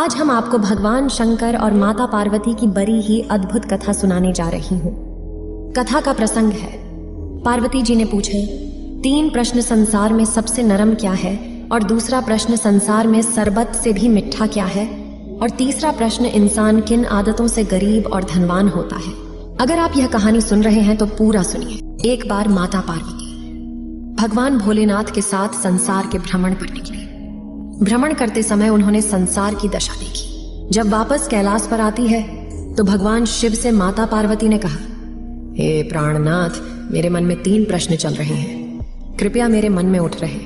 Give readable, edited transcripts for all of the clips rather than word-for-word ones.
आज हम आपको भगवान शंकर और माता पार्वती की बड़ी ही अद्भुत कथा सुनाने जा रही हूँ। कथा का प्रसंग है, पार्वती जी ने पूछे 3 प्रश्न, संसार में सबसे नरम क्या है, और दूसरा प्रश्न, संसार में शरबत से भी मिठा क्या है, और तीसरा प्रश्न, इंसान किन आदतों से गरीब और धनवान होता है। अगर आप यह कहानी सुन रहे हैं तो पूरा सुनिए। एक बार माता पार्वती भगवान भोलेनाथ के साथ संसार के भ्रमण पर निकली। भ्रमण करते समय उन्होंने संसार की दशा देखी। जब वापस कैलाश पर आती है तो भगवान शिव से माता पार्वती ने कहा, हे प्राणनाथ, मेरे मन में 3 प्रश्न चल रहे हैं, कृपया मेरे मन में उठ रहे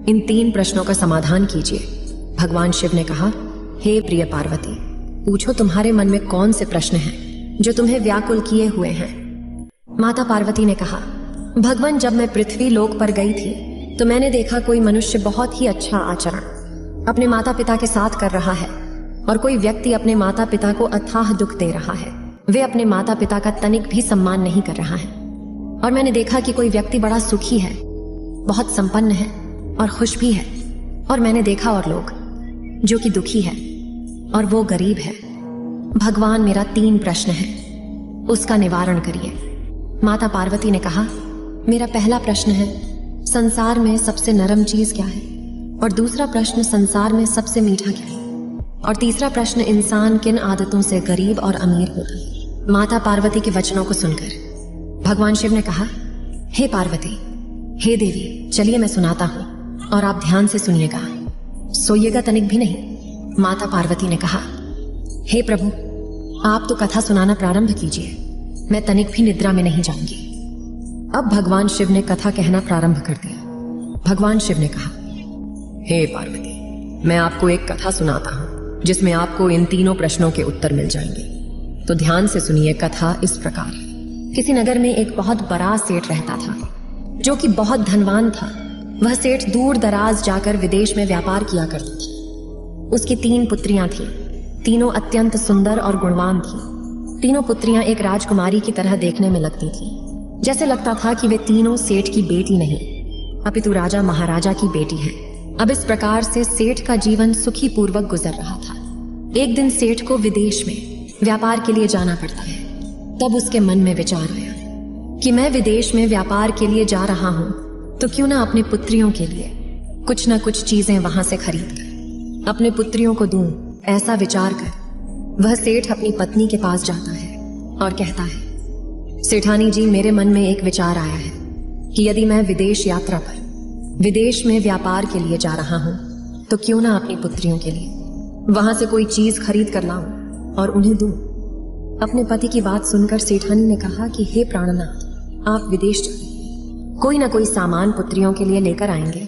इन 3 प्रश्नों का समाधान कीजिए। भगवान शिव ने कहा, हे प्रिय पार्वती, पूछो तुम्हारे मन में कौन से प्रश्न हैं जो तुम्हें व्याकुल किए हुए हैं। माता पार्वती ने कहा, भगवान, जब मैं पृथ्वी लोक पर गई थी तो मैंने देखा कोई मनुष्य बहुत ही अच्छा आचरण अपने माता पिता के साथ कर रहा है, और कोई व्यक्ति अपने माता पिता को अथाह दुख दे रहा है। वे अपने माता पिता का तनिक भी सम्मान नहीं कर रहा है। और मैंने देखा कि कोई व्यक्ति बड़ा सुखी है, बहुत संपन्न है और खुश भी है। और मैंने देखा और लोग जो कि दुखी है और वो गरीब है। भगवान, मेरा 3 प्रश्न है, उसका निवारण करिए। माता पार्वती ने कहा, मेरा पहला प्रश्न है, संसार में सबसे नरम चीज क्या है, और दूसरा प्रश्न, संसार में सबसे मीठा क्या है, और तीसरा प्रश्न, इंसान किन आदतों से गरीब और अमीर होता है। माता पार्वती के वचनों को सुनकर भगवान शिव ने कहा, हे पार्वती, हे देवी, चलिए मैं सुनाता हूँ और आप ध्यान से सुनिएगा, सोइएगा तनिक भी नहीं। माता पार्वती ने कहा, हे प्रभु, आप तो कथा सुनाना प्रारंभ कीजिए, मैं तनिक भी निद्रा में नहीं जाऊंगी। अब भगवान शिव ने कथा कहना प्रारंभ कर दिया। भगवान शिव ने कहा, हे पार्वती, मैं आपको एक कथा सुनाता हूँ जिसमें आपको इन 3 प्रश्नों के उत्तर मिल जाएंगे। तो ध्यान से सुनिए। कथा इस प्रकार है। किसी नगर में एक बहुत बड़ा सेठ रहता था जो कि बहुत धनवान था। वह सेठ दूर दराज जाकर विदेश में व्यापार किया करता था। उसकी 3 पुत्रियां थीं। तीनों अत्यंत सुंदर और गुणवान थीं। तीनों पुत्रियां एक राजकुमारी की तरह देखने में लगती थीं। जैसे लगता था कि वे तीनों सेठ की बेटी नहीं अपितु राजा महाराजा की बेटी है। अब इस प्रकार से सेठ का जीवन सुखी पूर्वक गुजर रहा था। एक दिन सेठ को विदेश में व्यापार के लिए जाना पड़ता है। तब उसके मन में विचार आया कि मैं विदेश में व्यापार के लिए जा रहा हूं, तो क्यों ना अपने पुत्रियों के लिए कुछ न कुछ चीजें वहां से खरीद कर अपने पुत्रियों को दूं। ऐसा विचार कर वह सेठ अपनी पत्नी के पास जाता है और कहता है, सेठानी जी, मेरे मन में एक विचार आया है कि यदि मैं विदेश यात्रा पर विदेश में व्यापार के लिए जा रहा हूं, तो क्यों ना अपनी पुत्रियों के लिए वहां से कोई चीज खरीद कर लाऊं और उन्हें दूं। अपने पति की बात सुनकर सेठानी ने कहा कि हे प्राणनाथ, आप विदेश जाइए, कोई ना कोई सामान पुत्रियों के लिए लेकर आएंगे।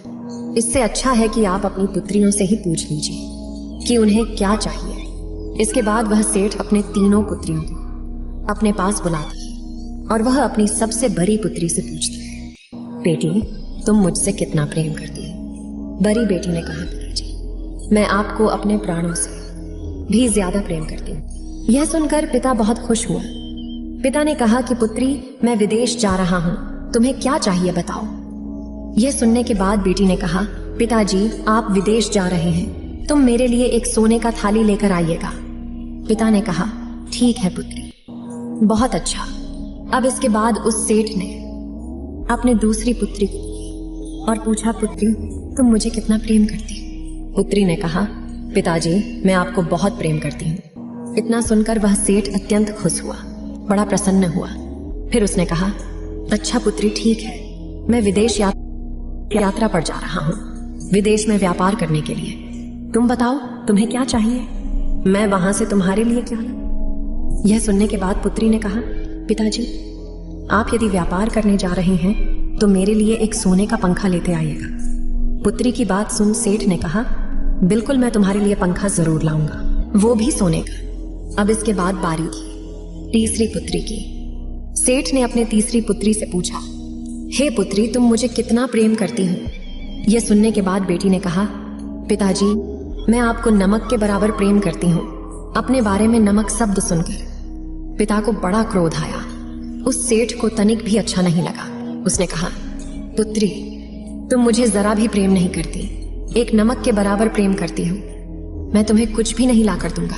इससे अच्छा है कि आप अपनी पुत्रियों से ही पूछ लीजिए कि उन्हें क्या चाहिए। इसके बाद वह सेठ अपने 3 पुत्रियों को अपने पास बुलाता है और वह अपनी सबसे बड़ी पुत्री से पूछता है, बेटी, तुम मुझसे कितना प्रेम करती हो। बड़ी बेटी ने कहा, पिताजी, मैं आपको अपने प्राणों से भी ज्यादा प्रेम करती हूँ। यह सुनकर पिता बहुत खुश हुआ। पिता ने कहा कि पुत्री, मैं विदेश जा रहा हूँ, तुम्हें क्या चाहिए बताओ। यह सुनने के बाद बेटी ने कहा, पिताजी, आप विदेश जा रहे हैं, तुम मेरे लिए एक सोने का थाली लेकर आइएगा। पिता ने कहा, ठीक है पुत्री, बहुत अच्छा। अब इसके बाद उस सेठ ने अपने दूसरी पुत्री को और पूछा, पुत्री, तुम मुझे कितना प्रेम करती हो। पुत्री ने कहा, पिताजी, मैं आपको बहुत प्रेम करती हूँ। इतना सुनकर वह सेठ अत्यंत खुश हुआ, बड़ा प्रसन्न हुआ। फिर उसने कहा, अच्छा पुत्री, ठीक है, मैं विदेश यात्रा पर जा रहा हूँ, विदेश में व्यापार करने के लिए। तुम बताओ, तुम्हें क्या चाहिए, मैं वहां से तुम्हारे लिए क्या लाऊं। यह सुनने के बाद पुत्री ने कहा, पिताजी, आप यदि व्यापार करने जा रहे हैं तो मेरे लिए एक सोने का पंखा लेते आइएगा। पुत्री की बात सुन सेठ ने कहा, बिल्कुल, मैं तुम्हारे लिए पंखा जरूर लाऊंगा, वो भी सोने का। अब इसके बाद बारी थी तीसरी पुत्री की। सेठ ने अपने तीसरी पुत्री से पूछा, हे पुत्री, तुम मुझे कितना प्रेम करती हो। यह सुनने के बाद बेटी ने कहा, पिताजी, मैं आपको नमक के बराबर प्रेम करती हूँ। अपने बारे में नमक शब्द सुनकर पिता को बड़ा क्रोध आया। उस सेठ को तनिक भी अच्छा नहीं लगा। उसने कहा, पुत्री, तुम मुझे जरा भी प्रेम नहीं करती, एक नमक के बराबर प्रेम करती हो। मैं तुम्हें कुछ भी नहीं लाकर दूंगा।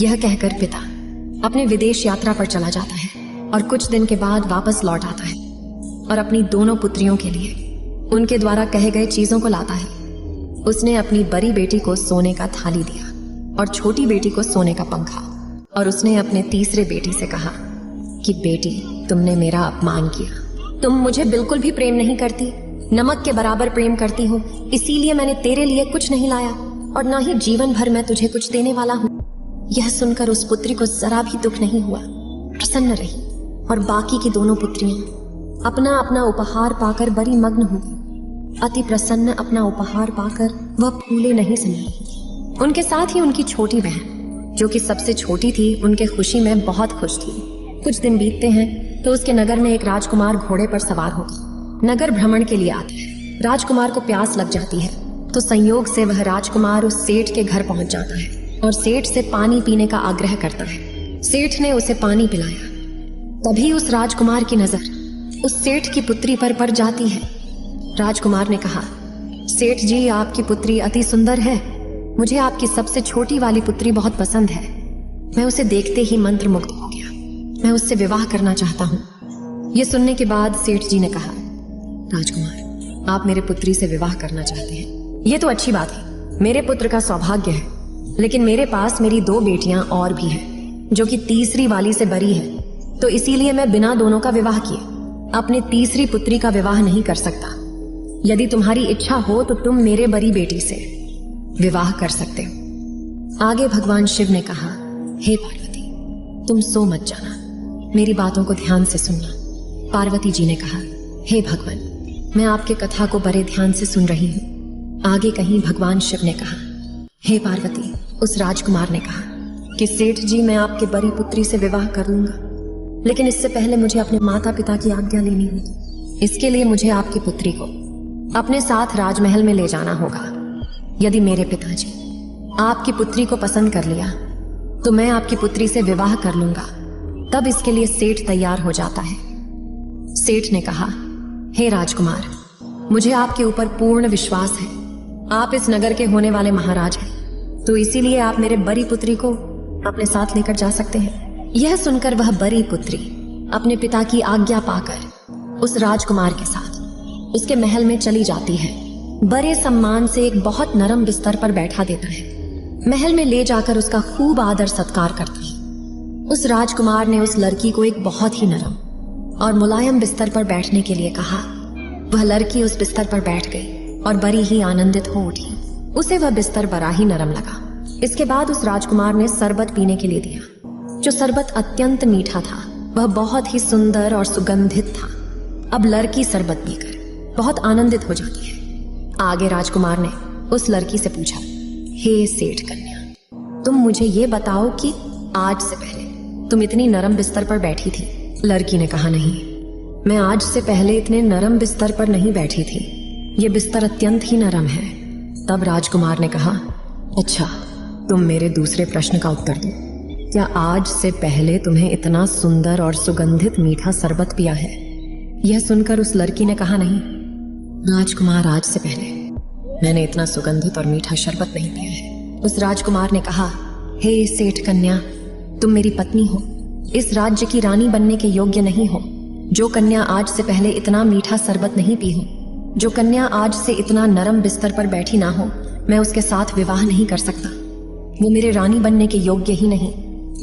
यह कहकर पिता अपने विदेश यात्रा पर चला जाता है और कुछ दिन के बाद वापस लौट आता है और अपनी दोनों पुत्रियों के लिए उनके द्वारा कहे गए चीजों को लाता है। उसने अपनी बड़ी बेटी को सोने का थाली दिया और छोटी बेटी को सोने का पंखा, और उसने अपने तीसरे बेटी से कहा कि बेटी, तुमने मेरा अपमान किया। तुम मुझे बिल्कुल भी प्रेम नहीं करती, नमक के बराबर प्रेम करती हो, इसीलिए मैंने तेरे लिए कुछ नहीं लाया और ना ही जीवन भर मैं तुझे कुछ देने वाला हूँ। यह सुनकर उस पुत्री को जरा भी दुख नहीं हुआ, प्रसन्न रही, और बाकी की दोनों पुत्रियां अपना अपना उपहार पाकर बड़ी मग्न हो गई। अति प्रसन्न अपना उपहार पाकर वह फूले नहीं समा रही। उनके साथ ही उनकी छोटी बहन, जो कि सबसे छोटी थी, उनके खुशी में बहुत खुश थी। कुछ दिन बीतते हैं तो उसके नगर में एक राजकुमार घोड़े पर सवार होकर नगर भ्रमण के लिए आता है। राजकुमार को प्यास लग जाती है तो संयोग से वह राजकुमार उस सेठ के घर पहुंच जाता है और सेठ से पानी पीने का आग्रह करता है। सेठ ने उसे पानी पिलाया। तभी उस राजकुमार की नजर उस सेठ की पुत्री पर पड़ जाती है। राजकुमार ने कहा, सेठ जी, आपकी पुत्री अति सुंदर है। मुझे आपकी सबसे छोटी वाली पुत्री बहुत पसंद है। मैं उसे देखते ही मंत्रमुग्ध हो गया। मैं उससे विवाह करना चाहता हूँ। यह सुनने के बाद सेठ जी ने कहा, राजकुमार, आप मेरे पुत्री से विवाह करना चाहते हैं, ये तो अच्छी बात है, मेरे पुत्र का सौभाग्य है। लेकिन मेरे पास मेरी 2 बेटियां और भी हैं, जो कि तीसरी वाली से बड़ी है, तो इसीलिए मैं बिना दोनों का विवाह किए अपनी तीसरी पुत्री का विवाह नहीं कर सकता। यदि तुम्हारी इच्छा हो तो तुम मेरे बड़ी बेटी से विवाह कर सकते हो। आगे भगवान शिव ने कहा, हे पार्वती, तुम सो मत जाना, मेरी बातों को ध्यान से सुनना। पार्वती जी ने कहा, हे भगवान, मैं आपके कथा को बड़े ध्यान से सुन रही हूँ। आगे कहीं भगवान शिव ने कहा, हे पार्वती, उस राजकुमार ने कहा कि सेठ जी, मैं आपके बड़ी पुत्री से विवाह कर लूंगा, लेकिन इससे पहले मुझे अपने माता पिता की आज्ञा लेनी होगी। इसके लिए मुझे आपकी पुत्री को अपने साथ राजमहल में ले जाना होगा। यदि मेरे पिताजी आपकी पुत्री को पसंद कर लिया तो मैं आपकी पुत्री से विवाह कर लूंगा। तब इसके लिए सेठ तैयार हो जाता है। सेठ ने कहा, हे राजकुमार, मुझे आपके ऊपर पूर्ण विश्वास है। आप इस नगर के होने वाले महाराज हैं, तो इसीलिए आप मेरे बड़ी पुत्री को अपने साथ लेकर जा सकते हैं। यह सुनकर वह बड़ी पुत्री अपने पिता की आज्ञा पाकर उस राजकुमार के साथ उसके महल में चली जाती है। बड़े सम्मान से एक बहुत नरम बिस्तर पर बैठा देता है। महल में ले जाकर उसका खूब आदर सत्कार करता है। उस राजकुमार ने उस लड़की को एक बहुत ही नरम और मुलायम बिस्तर पर बैठने के लिए कहा। वह लड़की उस बिस्तर पर बैठ गई और बड़ी ही आनंदित हो उठी। उसे वह बिस्तर बड़ा ही नरम लगा। इसके बाद उस राजकुमार ने शरबत पीने के लिए दिया, जो शरबत अत्यंत मीठा था। वह बहुत ही सुंदर और सुगंधित था। अब लड़की शरबत पीकर बहुत आनंदित हो जाती है। आगे राजकुमार ने उस लड़की से पूछा, हे सेठ कन्या, तुम मुझे ये बताओ कि आज से पहले तुम इतनी नरम बिस्तर पर बैठी थी? लड़की ने कहा, नहीं, मैं आज से पहले इतने नरम बिस्तर पर नहीं बैठी थी। ये बिस्तर अत्यंत ही नरम है। तब राजकुमार ने कहा, अच्छा, तुम मेरे दूसरे प्रश्न का उत्तर दो। क्या आज से पहले तुम्हें इतना सुंदर और सुगंधित मीठा शरबत पिया है? यह सुनकर उस लड़की ने कहा, नहीं राजकुमार, आज से पहले मैंने इतना सुगंधित और मीठा शरबत नहीं पिया है। उस राजकुमार ने कहा, हे सेठ कन्या, तुम मेरी पत्नी हो, इस राज्य की रानी बनने के योग्य नहीं हो। जो कन्या आज से पहले इतना मीठा शरबत नहीं पी हो, जो कन्या आज से इतना नरम बिस्तर पर बैठी ना हो, मैं उसके साथ विवाह नहीं कर सकता। वो मेरे रानी बनने के योग्य ही नहीं।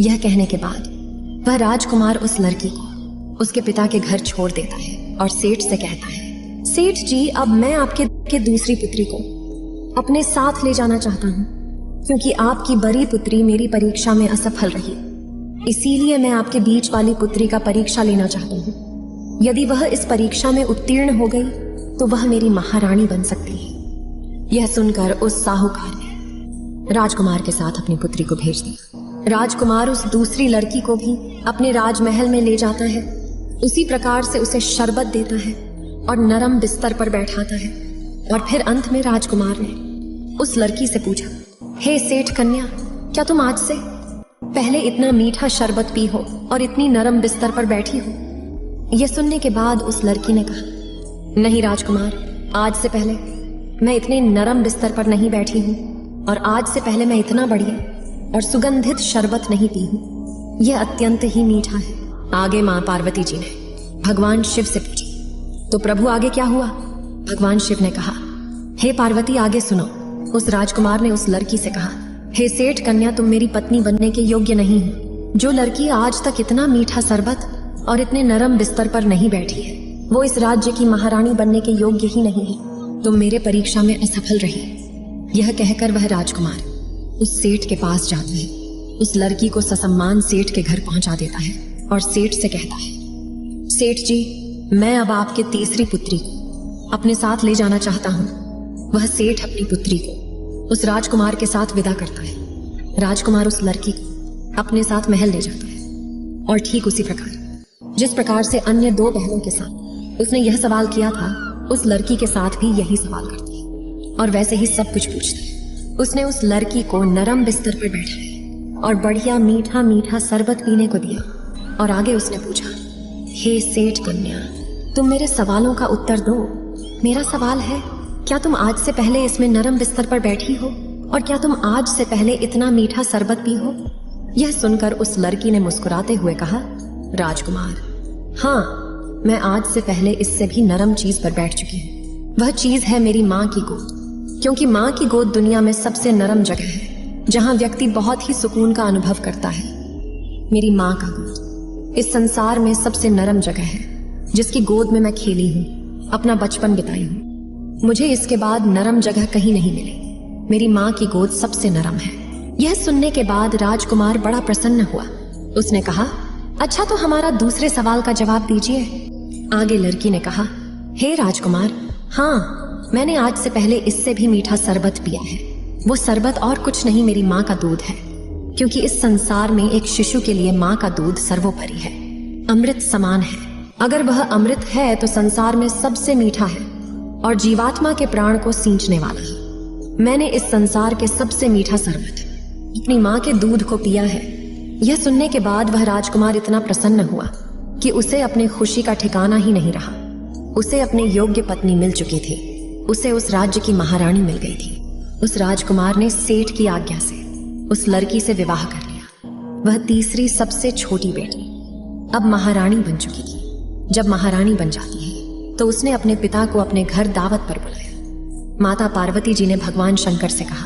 यह कहने के बाद वह राजकुमार उस लड़की को उसके पिता के घर छोड़ देता है और सेठ से कहता है, सेठ जी, अब मैं आपके दूसरी पुत्री को अपने साथ ले जाना चाहता हूँ, क्योंकि आपकी बड़ी पुत्री मेरी परीक्षा में असफल रही। इसीलिए मैं आपके बीच वाली पुत्री का परीक्षा लेना चाहता हूँ। यदि वह इस परीक्षा में उत्तीर्ण हो गई तो वह मेरी महारानी बन सकती है। यह सुनकर उस साहूकार ने राजकुमार के साथ अपनी पुत्री को भेज दिया। राजकुमार उस दूसरी लड़की को भी अपने राजमहल में ले जाता है। उसी प्रकार से उसे शरबत देता है और नरम बिस्तर पर बैठाता है। और फिर अंत में राजकुमार ने उस लड़की से पूछा, हे सेठ कन्या, क्या तुम आज से पहले इतना मीठा शरबत पी हो और इतनी नरम बिस्तर पर बैठी हो? यह सुनने के बाद उस लड़की ने कहा, नहीं राजकुमार, आज से पहले मैं इतने नरम बिस्तर पर नहीं बैठी हूँ। और आज से पहले मैं इतना बढ़िया और सुगंधित शरबत नहीं पी हूँ। यह अत्यंत ही मीठा है। आगे माँ पार्वती जी ने भगवान शिव से पूछा, तो प्रभु आगे क्या हुआ? भगवान शिव ने कहा, हे पार्वती आगे सुनो। उस राजकुमार ने उस लड़की से कहा, हे सेठ कन्या, तुम मेरी पत्नी बनने के योग्य नहीं हो। जो लड़की आज तक इतना मीठा शरबत और इतने नरम बिस्तर पर नहीं बैठी है, वो इस राज्य की महारानी बनने के योग्य ही नहीं है। तुम मेरे परीक्षा में असफल रही। यह कहकर वह राजकुमार उस सेठ के पास जाता है, उस लड़की को ससम्मान सेठ के घर पहुंचा देता है और सेठ से कहता है, सेठ जी, मैं अब आपके तीसरी पुत्री को अपने साथ ले जाना चाहता हूँ। वह सेठ अपनी पुत्री को उस राजकुमार के साथ विदा करता है। राजकुमार उस लड़की को अपने साथ महल ले जाता है और ठीक उसी प्रकार जिस प्रकार से अन्य दो बहनों के साथ उसने यह सवाल किया था, उस लड़की के साथ भी यही सवाल करता है और वैसे ही सब कुछ पूछता है। उसने उस लड़की को नरम बिस्तर पर बैठाया और बढ़िया मीठा मीठा शरबत पीने को दिया और आगे उसने पूछा, हे सेठ कन्या, तुम मेरे सवालों का उत्तर दो। मेरा सवाल है, क्या तुम आज से पहले इसमें नरम बिस्तर पर बैठी हो और क्या तुम आज से पहले इतना मीठा शरबत पी हो? यह सुनकर उस लड़की ने मुस्कुराते हुए कहा, राजकुमार, हाँ, मैं आज से पहले इससे भी नरम चीज पर बैठ चुकी हूँ। वह चीज है मेरी माँ की गोद, क्योंकि माँ की गोद दुनिया में सबसे नरम जगह है जहाँ व्यक्ति बहुत ही सुकून का अनुभव करता है। मेरी माँ का गोद इस संसार में सबसे नरम जगह है, जिसकी गोद में मैं खेली हूँ, अपना बचपन बिताई हूँ। मुझे इसके बाद नरम जगह कहीं नहीं मिली। मेरी माँ की गोद सबसे नरम है। यह सुनने के बाद राजकुमार बड़ा प्रसन्न हुआ। उसने कहा, अच्छा, तो हमारा दूसरे सवाल का जवाब दीजिए। आगे लड़की ने कहा, हे राजकुमार, हाँ, मैंने आज से पहले इससे भी मीठा शरबत पिया है। वो शरबत और कुछ नहीं, मेरी माँ का दूध है, क्योंकि इस संसार में एक शिशु के लिए माँ का दूध सर्वोपरि है, अमृत समान है। अगर वह अमृत है तो संसार में सबसे मीठा है और जीवात्मा के प्राण को सींचने वाला है। मैंने इस संसार के सबसे मीठा शरबत अपनी माँ के दूध को पिया है। यह सुनने के बाद वह राजकुमार इतना प्रसन्न हुआ कि उसे अपने खुशी का ठिकाना ही नहीं रहा। उसे अपने योग्य पत्नी मिल चुकी थी, उसे उस राज्य की महारानी मिल गई थी। उस राजकुमार ने सेठ की आज्ञा से उस लड़की से विवाह कर लिया। वह तीसरी सबसे छोटी बेटी अब महारानी बन चुकी थी। जब महारानी बन जाती है तो उसने अपने पिता को अपने घर दावत पर बुलाया। माता पार्वती जी ने भगवान शंकर से कहा,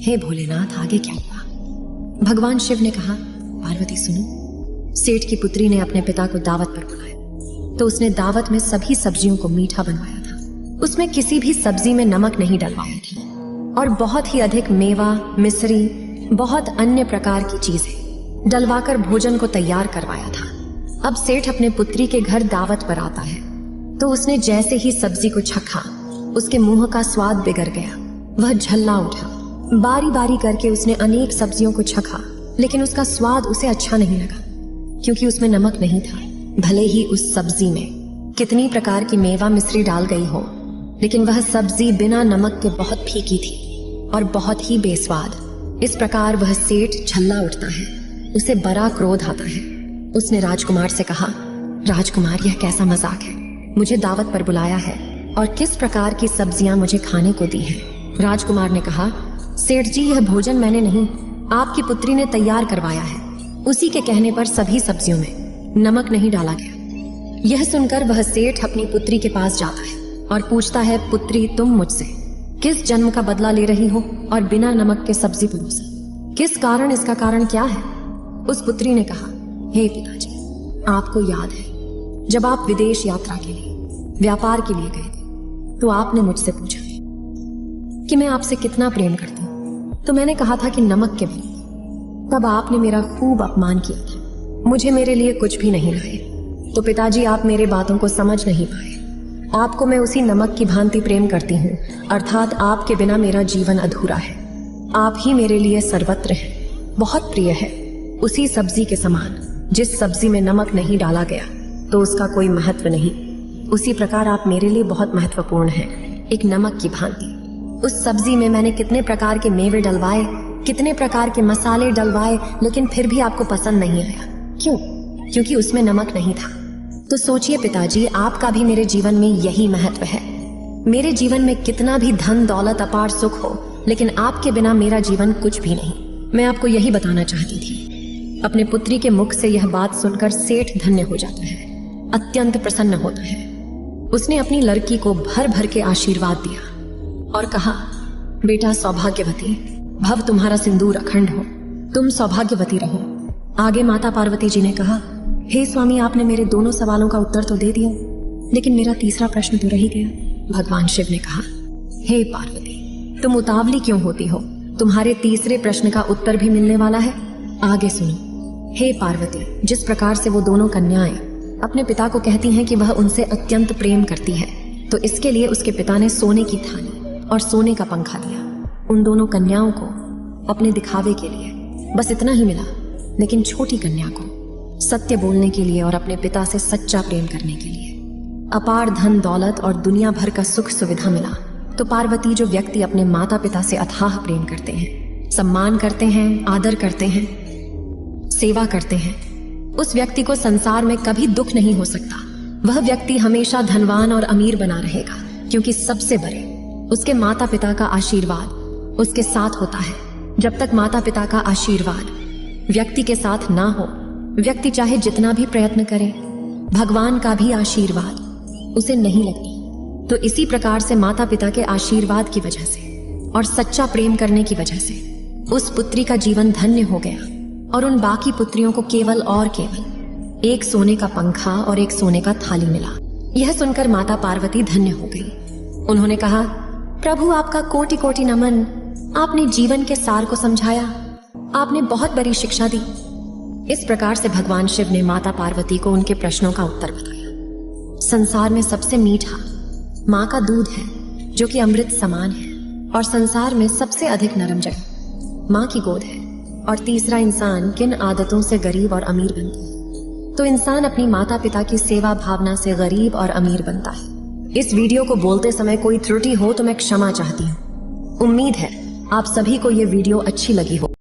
हे भोलेनाथ, आगे क्या हुआ? भगवान शिव ने कहा, पार्वती सुनो, सेठ की पुत्री ने अपने पिता को दावत पर बुलाया तो उसने दावत में सभी सब्जियों को मीठा बनवाया था। उसमें किसी भी सब्जी में नमक नहीं डलवाया था और बहुत ही अधिक मेवा, मिश्री, बहुत अन्य प्रकार की चीजें डलवाकर भोजन को तैयार करवाया था। अब सेठ अपने पुत्री के घर दावत पर आता है तो उसने जैसे ही सब्जी को चखा, उसके मुंह का स्वाद बिगड़ गया। वह झल्ला उठा। बारी बारी करके उसने अनेक सब्जियों को चखा, लेकिन उसका स्वाद उसे अच्छा नहीं लगा, क्योंकि उसमें नमक नहीं था। भले ही उस सब्जी में कितनी प्रकार की मेवा मिश्री डाल गई हो, लेकिन वह सब्जी बिना नमक के बहुत फीकी थी और बहुत ही बेस्वाद। इस प्रकार वह सेठ झल्ला उठता है, उसे बड़ा क्रोध आता है। उसने राजकुमार से कहा, राजकुमार, यह कैसा मजाक है? मुझे दावत पर बुलाया है और किस प्रकार की सब्जियां मुझे खाने को दी हैं? राजकुमार ने कहा, सेठ जी, यह भोजन मैंने नहीं, आपकी पुत्री ने तैयार करवाया है। उसी के कहने पर सभी सब्जियों में नमक नहीं डाला गया। यह सुनकर वह सेठ अपनी पुत्री के पास जाता है और पूछता है, पुत्री, तुम मुझसे किस जन्म का बदला ले रही हो और बिना नमक के सब्जी परोसी? किस कारण? इसका कारण क्या है? उस पुत्री ने कहा, हे पिताजी, आपको याद है जब आप विदेश यात्रा के लिए, व्यापार के लिए गए थे तो आपने मुझसे पूछा कि मैं आपसे कितना प्रेम करती हूँ, तो मैंने कहा था कि नमक के बदले। तब आपने मेरा खूब अपमान किया था, मुझे मेरे लिए कुछ भी नहीं लाए। तो पिताजी, आप मेरे बातों को समझ नहीं पाए। आपको मैं उसी नमक की भांति प्रेम करती हूँ, अर्थात आपके बिना मेरा जीवन अधूरा है। आप ही मेरे लिए सर्वत्र हैं, बहुत प्रिय है, उसी सब्जी के समान। जिस सब्जी में नमक नहीं डाला गया तो उसका कोई महत्व नहीं, उसी प्रकार आप मेरे लिए बहुत महत्वपूर्ण हैं, एक नमक की भांति। उस सब्जी में मैंने कितने प्रकार के मेवे डलवाए, कितने प्रकार के मसाले डलवाए, लेकिन फिर भी आपको पसंद नहीं आया। क्यों? क्योंकि उसमें नमक नहीं था। तो सोचिए पिताजी, आपका भी मेरे जीवन में यही महत्व है। मेरे जीवन में कितना भी धन दौलत अपार सुख हो, लेकिन आपके बिना मेरा जीवन कुछ भी नहीं। मैं आपको यही बताना चाहती थी। अपने पुत्री के मुख से यह बात सुनकर सेठ धन्य हो जाता है, अत्यंत प्रसन्न होता है। उसने अपनी लड़की को भर भर के आशीर्वाद दिया और कहा, बेटा सौभाग्यवती भव, तुम्हारा सिंदूर अखंड हो, तुम सौभाग्यवती रहो। आगे माता पार्वती जी ने कहा, हे स्वामी, आपने मेरे दोनों सवालों का उत्तर तो दे दिया, लेकिन मेरा तीसरा प्रश्न तो रह ही गया। भगवान शिव ने कहा, हे पार्वती, तुम उतावली क्यों होती हो? तुम्हारे तीसरे प्रश्न का उत्तर भी मिलने वाला है, आगे सुनो। हे पार्वती, जिस प्रकार से वो दोनों कन्याएं अपने पिता को कहती हैं कि वह उनसे अत्यंत प्रेम करती है, तो इसके लिए उसके पिता ने सोने की थाली और सोने का पंखा दिया उन दोनों कन्याओं को अपने दिखावे के लिए। बस इतना ही मिला, लेकिन छोटी कन्या को सत्य बोलने के लिए और अपने पिता से सच्चा प्रेम करने के लिए। अपार धन दौलत और दुनिया भर का सुख सुविधा मिला तो पार्वती, जो व्यक्ति अपने माता पिता से अथाह प्रेम करते हैं, सम्मान करते हैं, आदर करते हैं, सेवा करते हैं, उस व्यक्ति को संसार में कभी दुख नहीं हो सकता। वह व्यक्ति हमेशा धनवान और अमीर बना रहेगा, क्योंकि सबसे बड़े उसके माता पिता का आशीर्वाद उसके साथ होता है। जब तक माता पिता का आशीर्वाद व्यक्ति के साथ ना हो, व्यक्ति चाहे जितना भी प्रयत्न करे, भगवान का भी आशीर्वाद उसे नहीं लगता। तो इसी प्रकार से माता पिता के आशीर्वाद की वजह से और सच्चा प्रेम करने की वजह से उस पुत्री का जीवन धन्य हो गया और उन बाकी पुत्रियों को केवल और केवल एक सोने का पंखा और एक सोने का थाली मिला। यह सुनकर माता पार्वती धन्य हो गई। उन्होंने कहा, प्रभु आपका कोटि कोटि नमन, आपने जीवन के सार को समझाया, आपने बहुत बड़ी शिक्षा दी। इस प्रकार से भगवान शिव ने माता पार्वती को उनके प्रश्नों का उत्तर बताया। संसार में सबसे मीठा माँ का दूध है, जो कि अमृत समान है, और संसार में सबसे अधिक नरम जगह माँ की गोद है। और तीसरा, इंसान किन आदतों से गरीब और अमीर बनता है? तो इंसान अपनी माता पिता की सेवा भावना से गरीब और अमीर बनता है। इस वीडियो को बोलते समय कोई त्रुटि हो तो मैं क्षमा चाहती हूँ। उम्मीद है आप सभी को ये वीडियो अच्छी लगी हो।